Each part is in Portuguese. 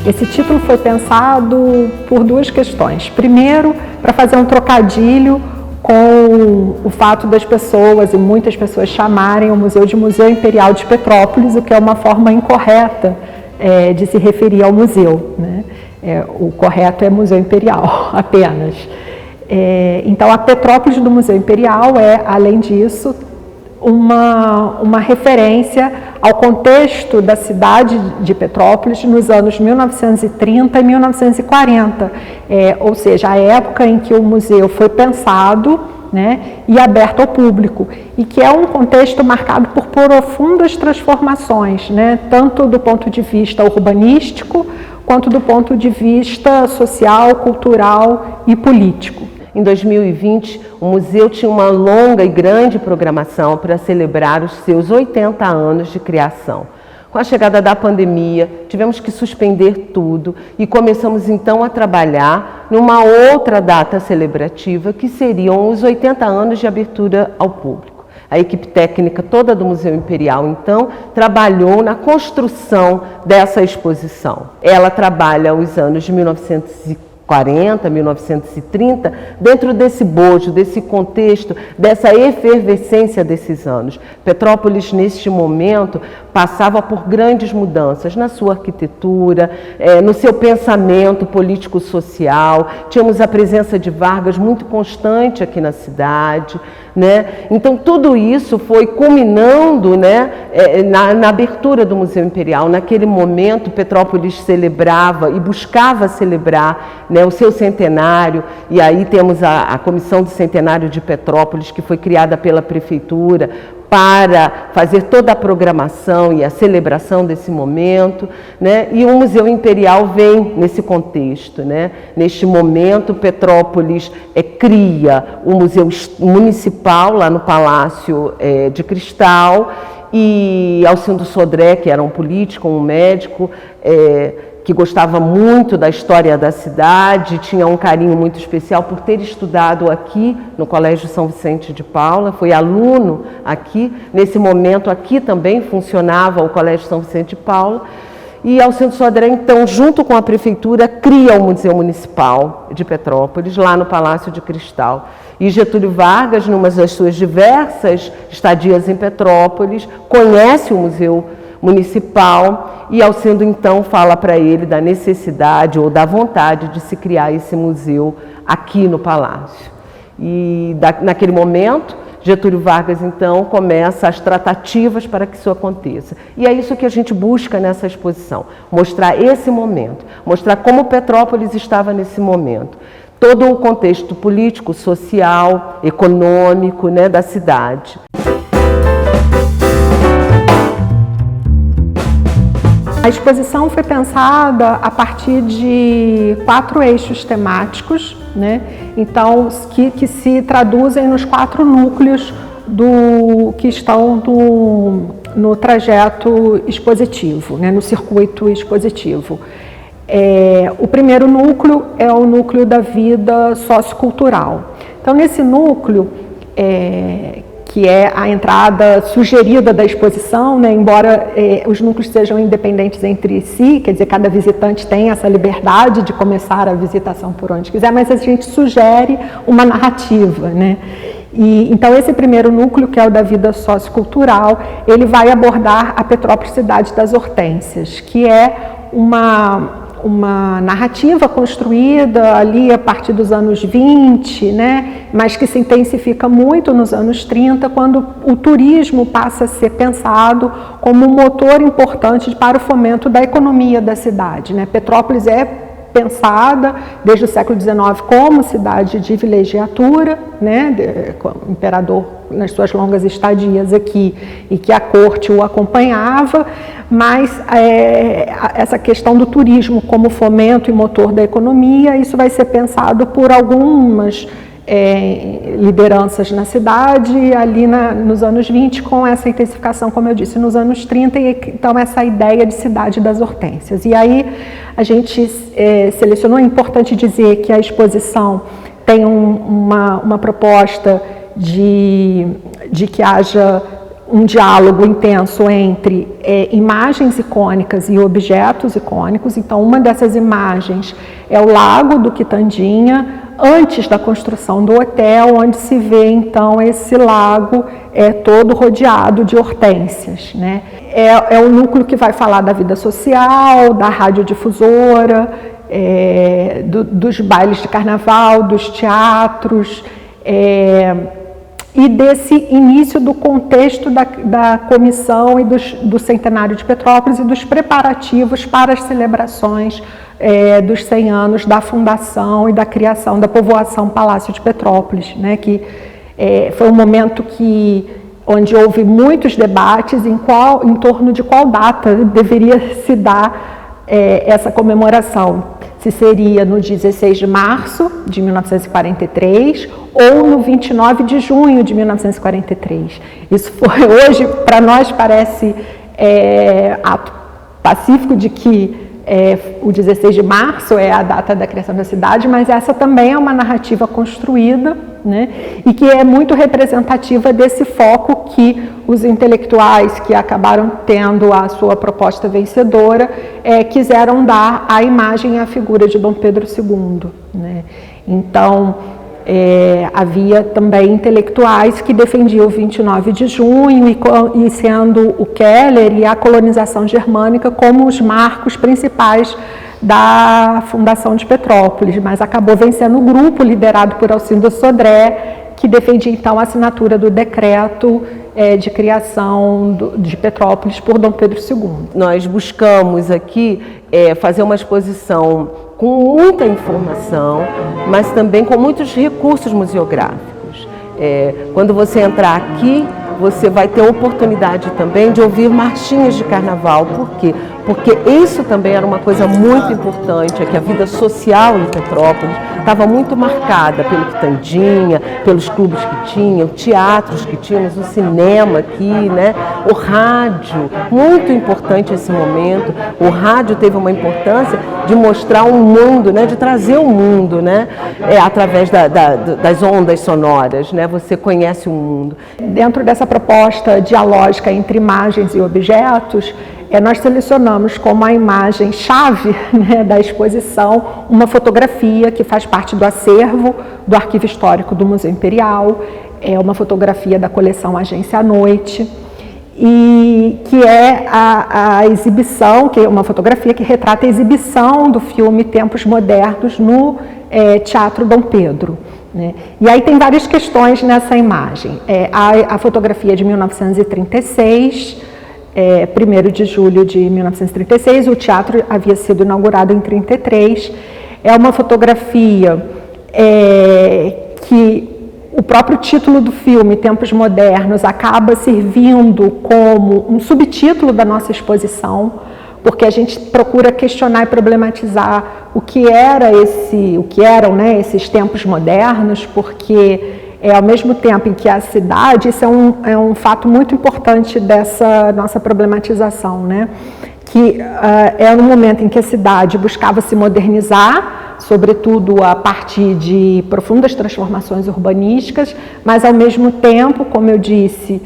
Esse título foi pensado por duas questões. Primeiro, para fazer um trocadilho com o fato das pessoas, e muitas pessoas, chamarem o museu de Museu Imperial de Petrópolis, o que é uma forma incorreta de se referir ao museu, né? O correto é Museu Imperial, apenas. Então, a Petrópolis do Museu Imperial além disso, uma referência ao contexto da cidade de Petrópolis nos anos 1930 e 1940, ou seja, a época em que o museu foi pensado, né, e aberto ao público, e que é um contexto marcado por profundas transformações, né, tanto do ponto de vista urbanístico, quanto do ponto de vista social, cultural e político. Em 2020, o museu tinha uma longa e grande programação para celebrar os seus 80 anos de criação. Com a chegada da pandemia, tivemos que suspender tudo e começamos então a trabalhar numa outra data celebrativa, que seriam os 80 anos de abertura ao público. A equipe técnica toda do Museu Imperial, então, trabalhou na construção dessa exposição. Ela trabalha os anos de 1940, 1930, dentro desse bojo, desse contexto, dessa efervescência desses anos. Petrópolis, neste momento, passava por grandes mudanças na sua arquitetura, no seu pensamento político-social. Tínhamos a presença de Vargas muito constante aqui na cidade, né? Então, tudo isso foi culminando, né, na abertura do Museu Imperial. Naquele momento, Petrópolis celebrava e buscava celebrar, né, o seu centenário, e aí temos a Comissão do Centenário de Petrópolis, que foi criada pela Prefeitura para fazer toda a programação e a celebração desse momento, né? E o Museu Imperial vem nesse contexto, né? Neste momento, Petrópolis cria o Museu Municipal lá no Palácio de Cristal, e Alcindo Sodré, que era um político, um médico, que gostava muito da história da cidade, tinha um carinho muito especial por ter estudado aqui no Colégio São Vicente de Paula, foi aluno aqui. Nesse momento aqui também funcionava o Colégio São Vicente de Paula, e Alcindo Sodré, então, junto com a Prefeitura, cria o Museu Municipal de Petrópolis, lá no Palácio de Cristal. E Getúlio Vargas, numa das suas diversas estadias em Petrópolis, conhece o Museu Municipal, e Alcindo então fala para ele da necessidade ou da vontade de se criar esse museu aqui no Palácio. E naquele momento, Getúlio Vargas então começa as tratativas para que isso aconteça. E é isso que a gente busca nessa exposição, mostrar esse momento, mostrar como Petrópolis estava nesse momento. Todo o contexto político, social, econômico, né, da cidade. A exposição foi pensada a partir de 4 eixos temáticos, né? Então, que se traduzem nos 4 núcleos que estão no trajeto expositivo, né? No circuito expositivo. O primeiro núcleo é o núcleo da vida sociocultural. Então, nesse núcleo, que é a entrada sugerida da exposição, né? Embora os núcleos sejam independentes entre si, quer dizer, cada visitante tem essa liberdade de começar a visitação por onde quiser, mas a gente sugere uma narrativa, né? Então, esse primeiro núcleo, que é o da vida sociocultural, ele vai abordar a Petrópolis Cidade das Hortênsias, que é uma narrativa construída ali a partir dos anos 20, né? Mas que se intensifica muito nos anos 30, quando o turismo passa a ser pensado como um motor importante para o fomento da economia da cidade, né? Petrópolis é pensada desde o século XIX como cidade de vilegiatura, né? O imperador nas suas longas estadias aqui, e que a corte o acompanhava, mas essa questão do turismo como fomento e motor da economia, isso vai ser pensado por algumas lideranças na cidade, ali nos anos 20, com essa intensificação, como eu disse, nos anos 30, e então essa ideia de cidade das hortênsias. E aí a gente selecionou, é importante dizer que a exposição tem uma proposta de que haja um diálogo intenso entre imagens icônicas e objetos icônicos. Então, uma dessas imagens é o Lago do Quitandinha, antes da construção do hotel, onde se vê então esse lago todo rodeado de hortênsias, né? É o núcleo que vai falar da vida social, da radiodifusora, dos bailes de carnaval, dos teatros, e desse início do contexto da comissão e do Centenário de Petrópolis e dos preparativos para as celebrações dos 100 anos da fundação e da criação da povoação Palácio de Petrópolis, né, que foi um momento onde houve muitos debates em torno de qual data deveria se dar essa comemoração. Se seria no 16 de março de 1943 ou no 29 de junho de 1943. Isso foi, hoje, para nós, parece ato pacífico de que o 16 de março é a data da criação da cidade, mas essa também é uma narrativa construída, né, e que é muito representativa desse foco que os intelectuais que acabaram tendo a sua proposta vencedora quiseram dar à imagem e à figura de Dom Pedro II, né? Então, havia também intelectuais que defendiam o 29 de junho e sendo o Keller e a colonização germânica como os marcos principais da fundação de Petrópolis, mas acabou vencendo o grupo liderado por Alcindo Sodré, que defendia então a assinatura do decreto de criação de Petrópolis por Dom Pedro II. Nós buscamos aqui fazer uma exposição com muita informação, mas também com muitos recursos museográficos. Quando você entrar aqui, você vai ter a oportunidade também de ouvir marchinhas de carnaval. Por quê? Porque isso também era uma coisa muito importante, que a vida social em Petrópolis estava muito marcada pelo Quitandinha, pelos clubes que tinham, teatros que tínhamos, o cinema aqui, né? O rádio, muito importante esse momento. O rádio teve uma importância de mostrar um mundo, né? De trazer o mundo, né? Através das ondas sonoras, né? Você conhece o mundo. Dentro dessa proposta dialógica entre imagens e objetos, nós selecionamos como a imagem-chave, né, da exposição uma fotografia que faz parte do acervo do Arquivo Histórico do Museu Imperial, uma fotografia da coleção Agência à Noite, e que é a exibição, que é uma fotografia que retrata a exibição do filme Tempos Modernos no Teatro Dom Pedro, né? E aí tem várias questões nessa imagem. A fotografia de 1936, 1º de julho de 1936, o teatro havia sido inaugurado em 1933. É uma fotografia que o próprio título do filme, Tempos Modernos, acaba servindo como um subtítulo da nossa exposição, porque a gente procura questionar e problematizar o que eram, né, esses tempos modernos, porque ao mesmo tempo em que a cidade, isso é um fato muito importante dessa nossa problematização, né? Que é no momento em que a cidade buscava se modernizar, sobretudo a partir de profundas transformações urbanísticas, mas ao mesmo tempo, como eu disse,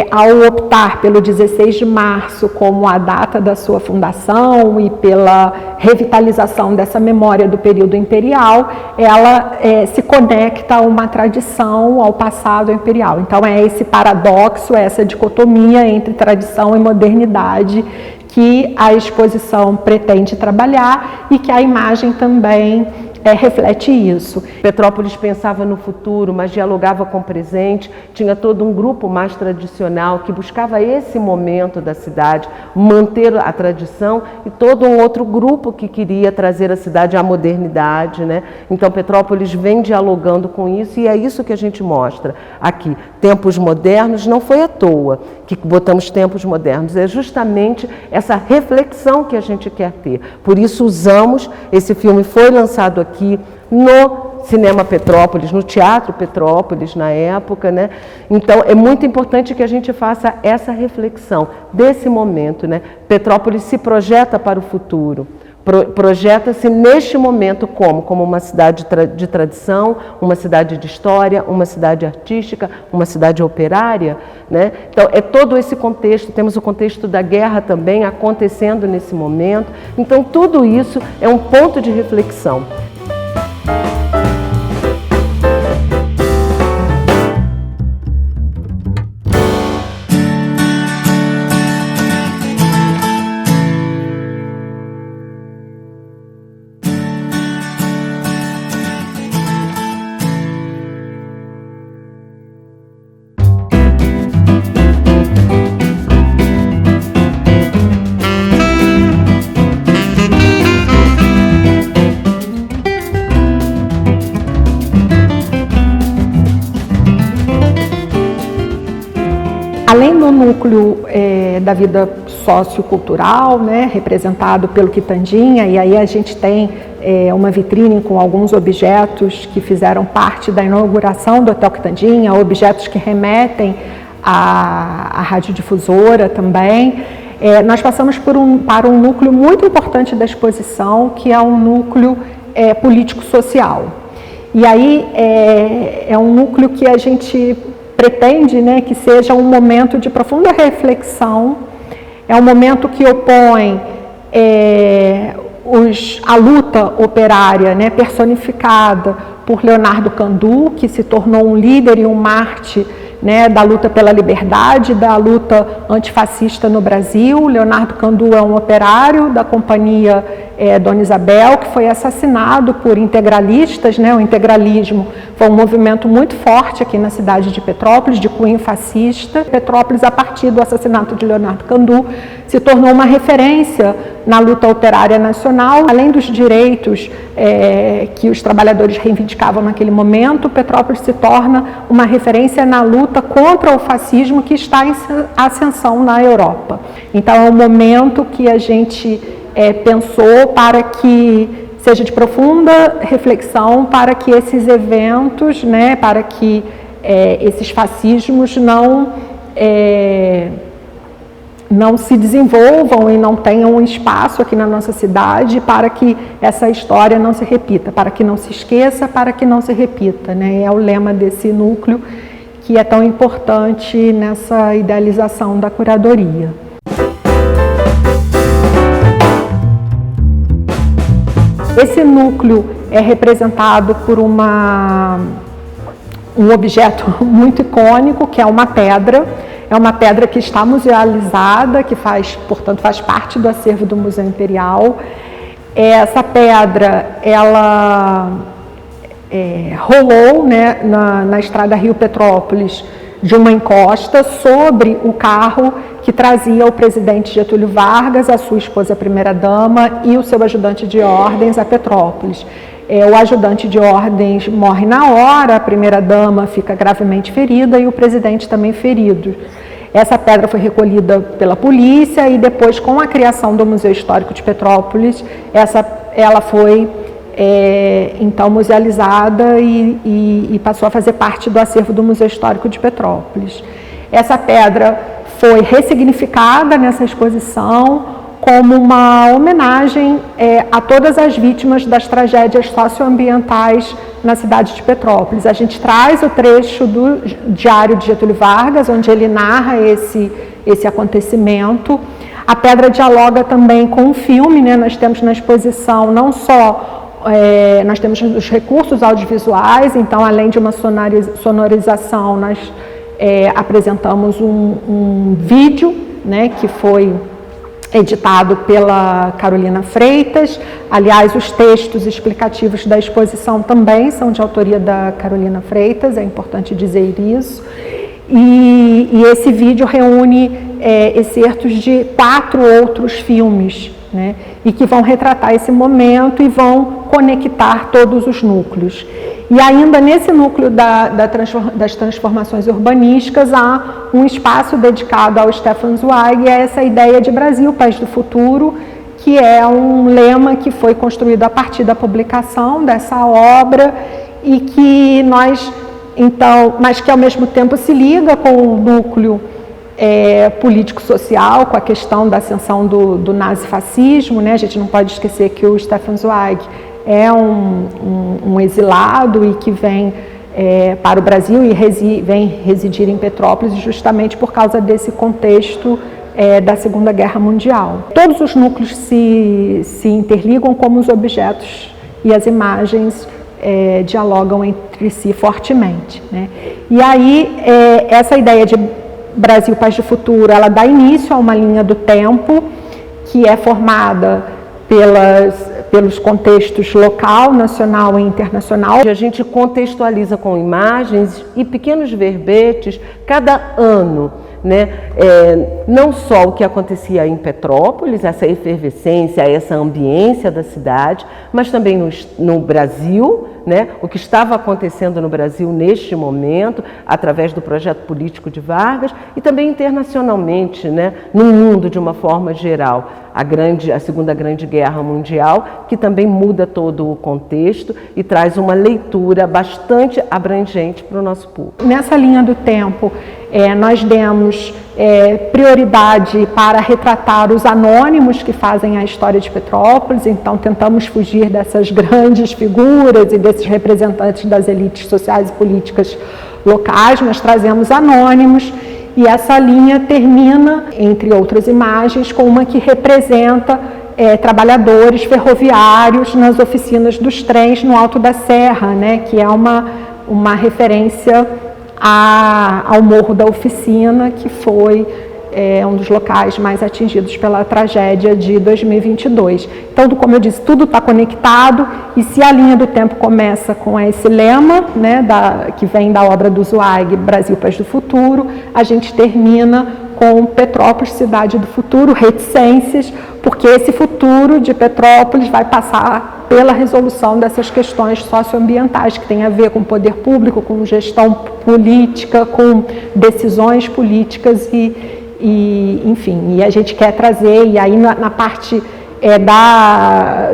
ao optar pelo 16 de março como a data da sua fundação e pela revitalização dessa memória do período imperial, ela se conecta a uma tradição, ao passado imperial. Então é esse paradoxo, essa dicotomia entre tradição e modernidade que a exposição pretende trabalhar e que a imagem também reflete isso. Petrópolis pensava no futuro, mas dialogava com o presente, tinha todo um grupo mais tradicional que buscava esse momento da cidade, manter a tradição, e todo um outro grupo que queria trazer a cidade à modernidade, né? Então Petrópolis vem dialogando com isso e é isso que a gente mostra aqui. Tempos Modernos não foi à toa que botamos Tempos Modernos, é justamente essa reflexão que a gente quer ter. Por isso usamos, esse filme foi lançado aqui no Cinema Petrópolis, no Teatro Petrópolis na época, né? Então é muito importante que a gente faça essa reflexão desse momento, né? Petrópolis se projeta para o futuro. projeta-se neste momento como uma cidade de tradição, uma cidade de história, uma cidade artística, uma cidade operária, né? Então, é todo esse contexto, temos o contexto da guerra também acontecendo nesse momento. Então, tudo isso é um ponto de reflexão. Além do núcleo da vida sociocultural, né, representado pelo Quitandinha, e aí a gente tem uma vitrine com alguns objetos que fizeram parte da inauguração do Hotel Quitandinha, objetos que remetem à radiodifusora também. Nós passamos para um núcleo muito importante da exposição, que é um núcleo político-social. E aí é um núcleo que a gente pretende, né, que seja um momento de profunda reflexão, é um momento que opõe a luta operária, né, personificada por Leonardo Candu, que se tornou um líder e um mártir, né, da luta pela liberdade, da luta antifascista no Brasil. Leonardo Candu é um operário da companhia Dona Isabel, que foi assassinado por integralistas, né? O integralismo foi um movimento muito forte aqui na cidade de Petrópolis, de cunho fascista. Petrópolis, a partir do assassinato de Leonardo Candu, se tornou uma referência na luta operária nacional. Além dos direitos que os trabalhadores reivindicavam naquele momento, Petrópolis se torna uma referência na luta contra o fascismo que está em ascensão na Europa. Então é um momento que a gente pensou para que seja de profunda reflexão, para que esses eventos, né, para que esses fascismos não se desenvolvam e não tenham um espaço aqui na nossa cidade, para que essa história não se repita, para que não se esqueça, para que não se repita, né? É o lema desse núcleo que é tão importante nessa idealização da curadoria. Esse núcleo é representado por um objeto muito icônico, que é uma pedra. É uma pedra que está musealizada, que portanto, faz parte do acervo do Museu Imperial. Essa pedra, ela rolou, né, na estrada Rio-Petrópolis, de uma encosta sobre o carro que trazia o presidente Getúlio Vargas, a sua esposa, a primeira-dama, e o seu ajudante de ordens a Petrópolis. O ajudante de ordens morre na hora, a primeira-dama fica gravemente ferida e o presidente também ferido. Essa pedra foi recolhida pela polícia e depois, com a criação do Museu Histórico de Petrópolis, ela foi então musealizada e passou a fazer parte do acervo do Museu Histórico de Petrópolis. Essa pedra foi ressignificada nessa exposição como uma homenagem a todas as vítimas das tragédias socioambientais na cidade de Petrópolis. A gente traz o trecho do Diário de Getúlio Vargas, onde ele narra esse acontecimento. A pedra dialoga também com o filme, né? Nós temos na exposição não só nós temos os recursos audiovisuais, então, além de uma sonorização, nós apresentamos um vídeo, né, que foi editado pela Carolina Freitas. Aliás, os textos explicativos da exposição também são de autoria da Carolina Freitas, é importante dizer isso. E esse vídeo reúne excertos de 4 outros filmes, né, e que vão retratar esse momento e vão conectar todos os núcleos. E ainda nesse núcleo das transformações urbanísticas há um espaço dedicado ao Stefan Zweig e a essa ideia de Brasil, País do Futuro, que é um lema que foi construído a partir da publicação dessa obra e que nós, então, mas que ao mesmo tempo se liga com o núcleo político-social, com a questão da ascensão do nazifascismo, né? A gente não pode esquecer que o Stefan Zweig é um exilado e que vem para o Brasil e vem residir em Petrópolis justamente por causa desse contexto da Segunda Guerra Mundial. Todos os núcleos se interligam, como os objetos e as imagens dialogam entre si fortemente, né? E aí, essa ideia de Brasil, Paz do Futuro, ela dá início a uma linha do tempo que é formada pelos contextos local, nacional e internacional. A gente contextualiza com imagens e pequenos verbetes cada ano, né? Não só o que acontecia em Petrópolis, essa efervescência, essa ambiência da cidade, mas também no Brasil, né? O que estava acontecendo no Brasil neste momento, através do projeto político de Vargas, e também internacionalmente, né? No mundo de uma forma geral. A Segunda Grande Guerra Mundial, que também muda todo o contexto e traz uma leitura bastante abrangente para o nosso público. Nessa linha do tempo, nós demos prioridade para retratar os anônimos que fazem a história de Petrópolis, então tentamos fugir dessas grandes figuras e desses representantes das elites sociais e políticas locais, nós trazemos anônimos. E essa linha termina, entre outras imagens, com uma que representa trabalhadores ferroviários nas oficinas dos trens no Alto da Serra, né, que é uma referência ao Morro da Oficina, que foi um dos locais mais atingidos pela tragédia de 2022. Então, como eu disse, tudo está conectado, e se a linha do tempo começa com esse lema, né, que vem da obra do Zweig, Brasil, Paz do Futuro, a gente termina com Petrópolis, Cidade do Futuro, reticências, porque esse futuro de Petrópolis vai passar pela resolução dessas questões socioambientais, que tem a ver com poder público, com gestão política, com decisões políticas enfim, e a gente quer trazer, e aí na parte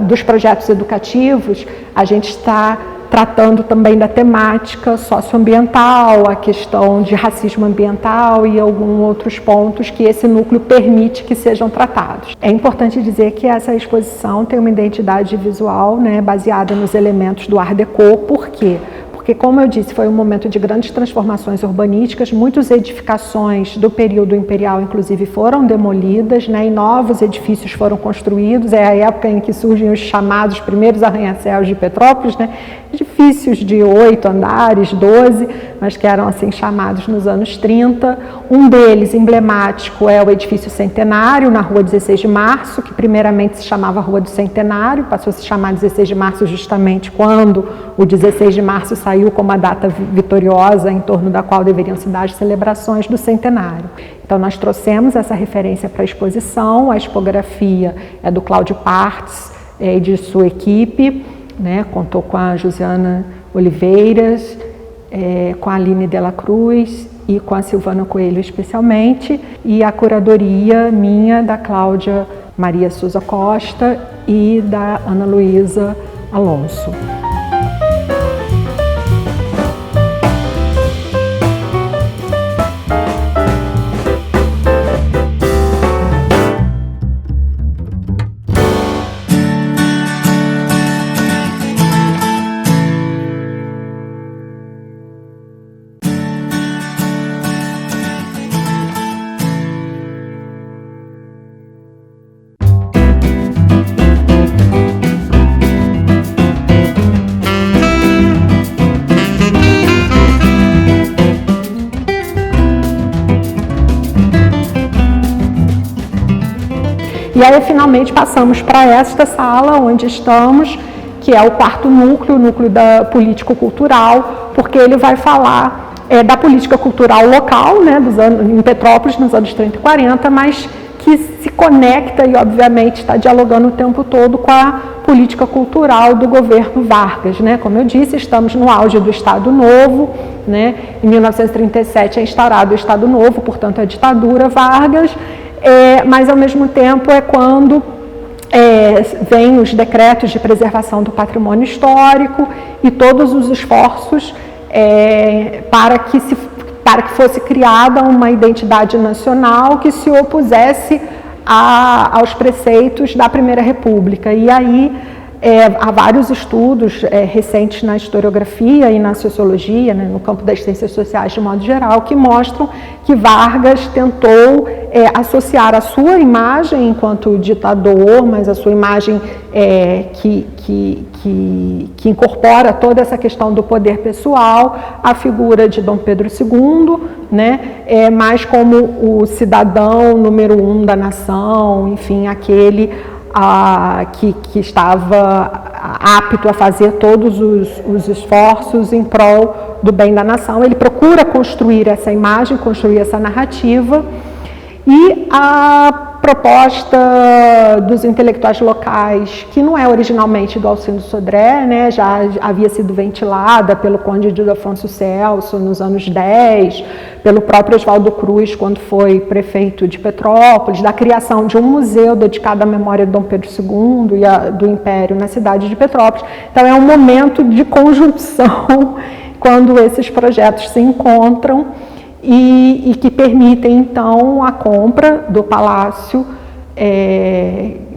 dos projetos educativos, a gente está tratando também da temática socioambiental, a questão de racismo ambiental e alguns outros pontos que esse núcleo permite que sejam tratados. É importante dizer que essa exposição tem uma identidade visual, né, baseada nos elementos do Art Deco. Por quê? Porque, como eu disse, foi um momento de grandes transformações urbanísticas, muitas edificações do período imperial, inclusive, foram demolidas, né, e novos edifícios foram construídos. É a época em que surgem os chamados primeiros arranha-céus de Petrópolis, né, edifícios de 8 andares, 12, mas que eram assim chamados nos anos 30. Um deles, emblemático, é o edifício Centenário, na Rua 16 de Março, que primeiramente se chamava Rua do Centenário, passou a se chamar 16 de Março justamente quando o 16 de Março saiu como a data vitoriosa em torno da qual deveriam se dar as celebrações do centenário. Então, nós trouxemos essa referência para a exposição. A expografia é do Cláudio Partes e de sua equipe, né? Contou com a Josiana Oliveiras, com a Aline Dela Cruz e com a Silvana Coelho especialmente, e a curadoria minha, da Cláudia Maria Souza Costa e da Ana Luísa Alonso. E aí, finalmente, passamos para esta sala onde estamos, que é o quarto núcleo, o núcleo da político-cultural, porque ele vai falar da política cultural local, né, em Petrópolis, nos anos 30 e 40, mas que se conecta e, obviamente, está dialogando o tempo todo com a política cultural do governo Vargas, né? Como eu disse, estamos no auge do Estado Novo, né? Em 1937 é instaurado o Estado Novo, portanto, a ditadura Vargas, mas, ao mesmo tempo, é quando vêm os decretos de preservação do patrimônio histórico e todos os esforços para que fosse criada uma identidade nacional que se opusesse aos preceitos da Primeira República. E aí há vários estudos recentes na historiografia e na sociologia, né, no campo das ciências sociais de modo geral, que mostram que Vargas tentou associar a sua imagem enquanto ditador, mas a sua imagem que incorpora toda essa questão do poder pessoal, à figura de Dom Pedro II, né, mais como o cidadão número 1 da nação, enfim, aquele que estava apto a fazer todos os esforços em prol do bem da nação. Ele procura construir essa imagem, construir essa narrativa, e a proposta dos intelectuais locais, que não é originalmente do Alcindo Sodré, né, já havia sido ventilada pelo Conde de Afonso Celso nos anos 10, pelo próprio Oswaldo Cruz, quando foi prefeito de Petrópolis, da criação de um museu dedicado à memória de Dom Pedro II e do Império na cidade de Petrópolis. Então é um momento de conjunção quando esses projetos se encontram e que permitem, então, a compra do palácio,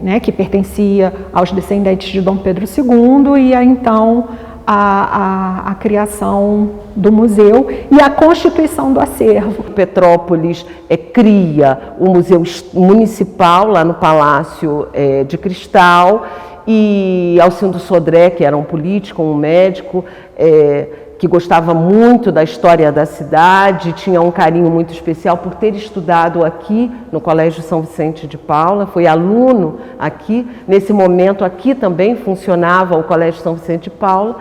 né, que pertencia aos descendentes de Dom Pedro II, e então a criação do museu e a constituição do acervo. Petrópolis cria o Museu Municipal lá no Palácio de Cristal, e Alcindo Sodré, que era um político, um médico, que gostava muito da história da cidade, tinha um carinho muito especial por ter estudado aqui no Colégio São Vicente de Paula, foi aluno aqui. Nesse momento aqui também funcionava o Colégio São Vicente de Paula,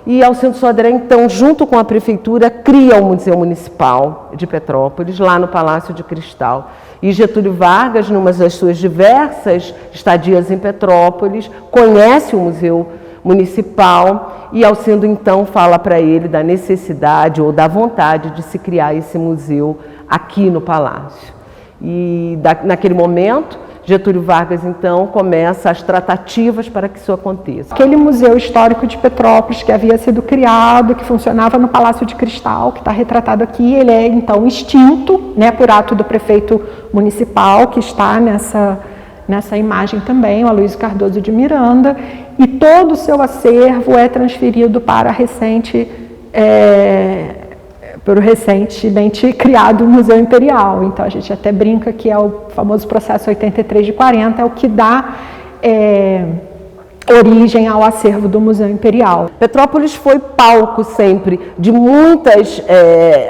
e Alcindo Sodré, então, junto com a prefeitura, cria o Museu Municipal de Petrópolis, lá no Palácio de Cristal. E Getúlio Vargas, numa das suas diversas estadias em Petrópolis, conhece o Museu Municipal, e Alcindo então fala para ele da necessidade ou da vontade de se criar esse museu aqui no Palácio. E naquele momento, Getúlio Vargas então começa as tratativas para que isso aconteça. Aquele museu histórico de Petrópolis que havia sido criado, que funcionava no Palácio de Cristal, que está retratado aqui, ele é então extinto, né, por ato do prefeito municipal, que está nessa imagem também, o Aloysio Cardoso de Miranda, e todo o seu acervo é transferido para o recentemente criado Museu Imperial. Então a gente até brinca que é o famoso processo 83 de 40, é o que dá origem ao acervo do Museu Imperial. Petrópolis foi palco sempre de muitos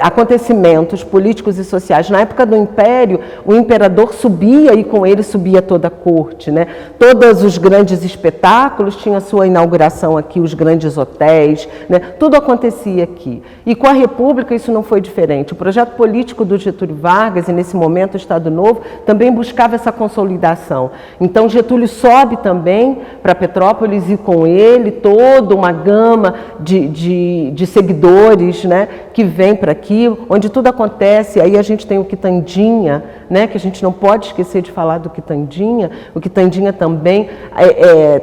acontecimentos políticos e sociais. Na época do Império, o imperador subia e com ele subia toda a corte, né? Todos os grandes espetáculos tinham a sua inauguração aqui, os grandes hotéis, né? Tudo acontecia aqui. E com a República isso não foi diferente. O projeto político do Getúlio Vargas, e nesse momento o Estado Novo, também buscava essa consolidação. Então Getúlio sobe também para Petrópolis, e com ele toda uma gama de seguidores, né, que vem para aqui, onde tudo acontece. Aí a gente tem o Quitandinha, né, que a gente não pode esquecer de falar do Quitandinha. O Quitandinha também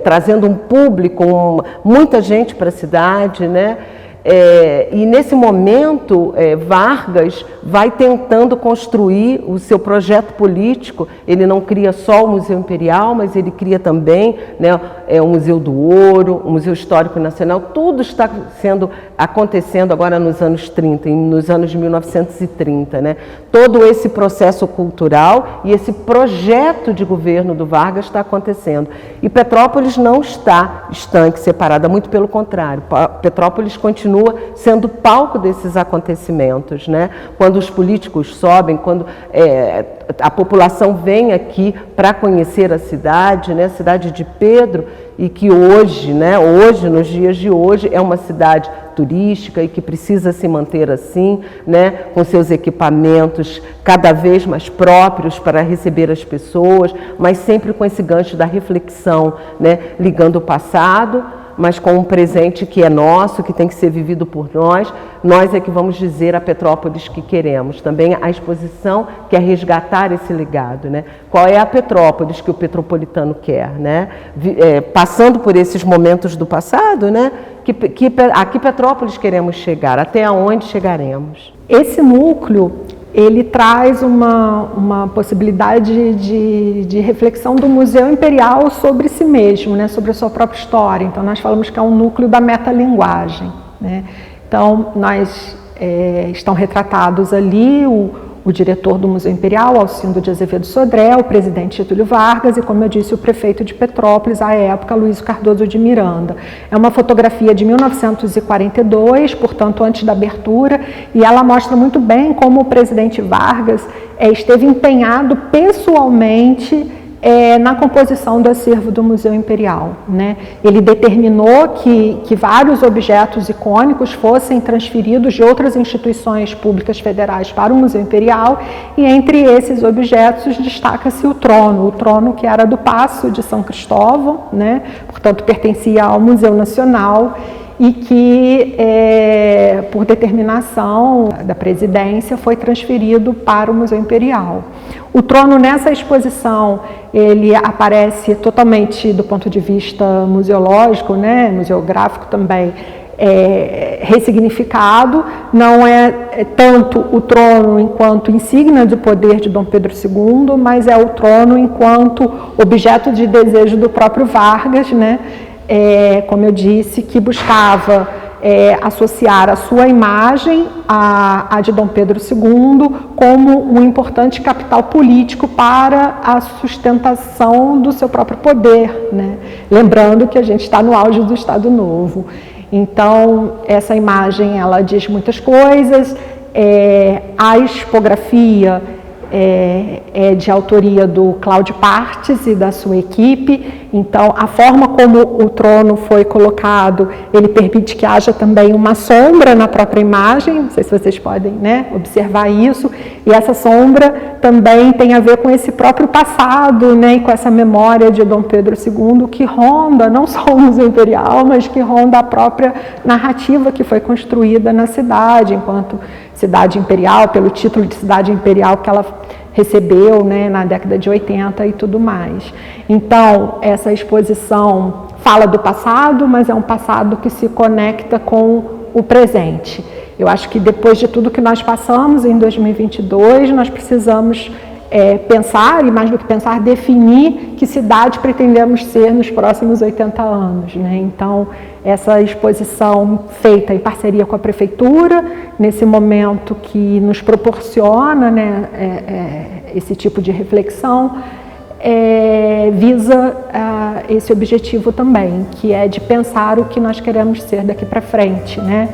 trazendo um público, muita gente para a cidade, né? E nesse momento, Vargas vai tentando construir o seu projeto político. Ele não cria só o Museu Imperial, mas ele cria também, né, o Museu do Ouro, o Museu Histórico Nacional. Tudo está acontecendo agora nos anos 30, nos anos de 1930. Né? Todo esse processo cultural e esse projeto de governo do Vargas está acontecendo. E Petrópolis não está estanque, separada, muito pelo contrário. Petrópolis continua sendo palco desses acontecimentos, né? Quando os políticos sobem, quando a população vem aqui para conhecer a cidade, né? A cidade de Pedro, e que hoje, né? Hoje, nos dias de hoje, é uma cidade turística e que precisa se manter assim, né? Com seus equipamentos cada vez mais próprios para receber as pessoas, mas sempre com esse gancho da reflexão, né? Ligando o passado, mas com um presente que é nosso, que tem que ser vivido por nós. Nós é que vamos dizer a Petrópolis que queremos. Também a exposição quer resgatar esse legado, né? Qual é a Petrópolis que o petropolitano quer, né? Passando por esses momentos do passado, né? A que Petrópolis queremos chegar, até onde chegaremos. Esse núcleo, ele traz uma possibilidade de reflexão do Museu Imperial sobre si mesmo, né, sobre a sua própria história. Então, nós falamos que é um núcleo da metalinguagem, né? Então, estão retratados ali o diretor do Museu Imperial, Alcindo de Azevedo Sodré, o presidente Getúlio Vargas e, como eu disse, o prefeito de Petrópolis, à época, Luiz Cardoso de Miranda. É uma fotografia de 1942, portanto, antes da abertura, e ela mostra muito bem como o presidente Vargas esteve empenhado pessoalmente na composição do acervo do Museu Imperial, né? Ele determinou que vários objetos icônicos fossem transferidos de outras instituições públicas federais para o Museu Imperial, e entre esses objetos destaca-se o trono que era do Paço de São Cristóvão, né? Portanto, pertencia ao Museu Nacional, e que, por determinação da presidência, foi transferido para o Museu Imperial. O trono, nessa exposição, ele aparece totalmente do ponto de vista museológico, né, museográfico também, ressignificado. Não é tanto o trono enquanto insígnia do poder de Dom Pedro II, mas é o trono enquanto objeto de desejo do próprio Vargas, né? Como eu disse, que buscava associar a sua imagem à de Dom Pedro II como um importante capital político para a sustentação do seu próprio poder, né? Lembrando que a gente está no auge do Estado Novo. Então, essa imagem, ela diz muitas coisas. A expografia é de autoria do Cláudio Partes e da sua equipe. Então, a forma como o trono foi colocado, ele permite que haja também uma sombra na própria imagem. Não sei se vocês podem, né, observar isso. E essa sombra também tem a ver com esse próprio passado, né, e com essa memória de Dom Pedro II, que ronda não só o Museu Imperial, mas que ronda a própria narrativa que foi construída na cidade, enquanto cidade imperial, pelo título de cidade imperial que ela recebeu, né, na década de 80 e tudo mais. Então, essa exposição fala do passado, mas é um passado que se conecta com o presente. Eu acho que depois de tudo que nós passamos em 2022, nós precisamos pensar, e mais do que pensar, definir que cidade pretendemos ser nos próximos 80 anos, né? Então, essa exposição feita em parceria com a Prefeitura, nesse momento que nos proporciona, né, esse tipo de reflexão, visa esse objetivo também, que é de pensar o que nós queremos ser daqui para frente, né?